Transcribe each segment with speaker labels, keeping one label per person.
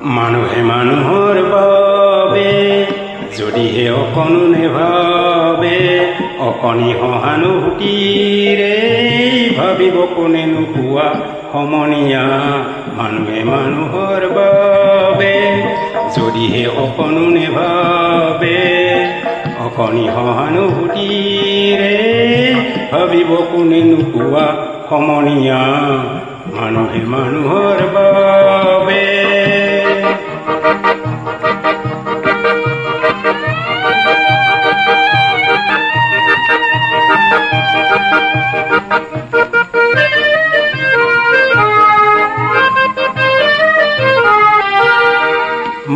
Speaker 1: মানুহে মানুহৰ বাবে যদিহে অকণো নেভাবে, অকণি সহানুভূতিৰে ভাবিব কোনেনো কোৱা সমনীয়া। মানুহে মানুহৰ বাবে যদিহে অকণো নেভাবে, অকণি সহানুভূতিৰে ভাবিব কোনেনো কোৱা সমনীয়া। মানুহে মানুহৰ বাবে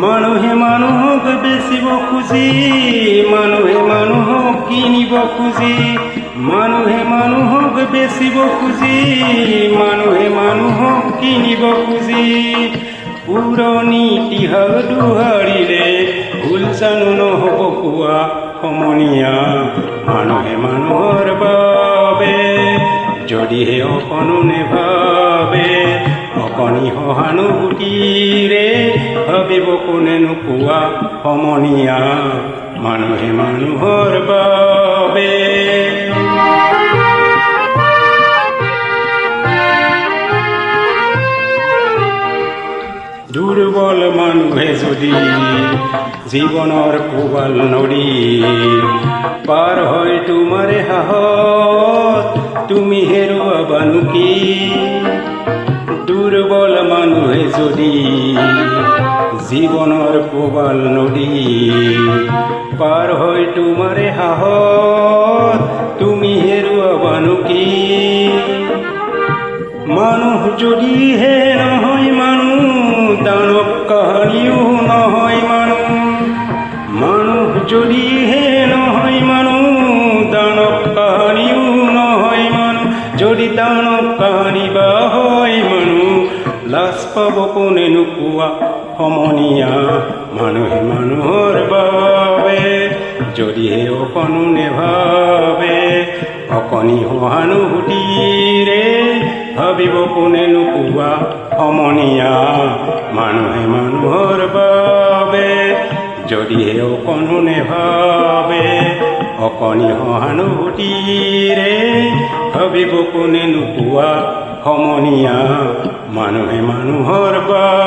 Speaker 1: মানুহে মানুহক বেচিব খুজি, মানুহে মানুহক কিনিব খুজি, মানুহে মানুহক বেচিব খুজি, মানুহে মানুহক কিনিব খুজি। পুৰণি ইতিহাস দোহাৰিলে ভুল জানো নহ'ব কোৱা সমনীয়া। মানুহে মানুহৰ বাবে যদিহে অকণো নেভাবে, অকণি সহানুভূতিৰে ভাবিব কোনেনো কোৱা সমনীয়া। মানুহে মানুহৰ বাবে দুৰ্বল মানুহে যদি জীৱনৰ কোবাল নদী পাৰ হয় তোমাৰে সাহস, তুমি হেৰুৱাবানো কি? দুৰ্বল মানুহে যদি জীৱনৰ কোবাল নদী পাৰ হয় তোমাৰে সাহস, তুমি হেৰুৱাবানো কি? মানুহ যদিহে নহয় মানুহ, দানৱ কাহানিও নহয় মানুহ। মানুহ যদিহে নহয় মানুহ, দানৱ কাহানিও নহয় মানুহ। যদি দানৱ কাহানি বা হয় মানুহ, লাজ পাব কোনেনো কোৱা সমনীয়া। মানুহে মানুহৰ বাবে যদিহে অকণো নেভাবে, অকণি সহানুভূতিৰে ভাবিব কোনেনো কোৱা সমনীয়া। মানুহে মানুহৰ বাবে যদিহে অকণো নেভাবে, অকণি সহানুভূতিৰে ভাবিব কোনেনো কোৱা সমনীয়া। মানুহে মানুহৰ বাবে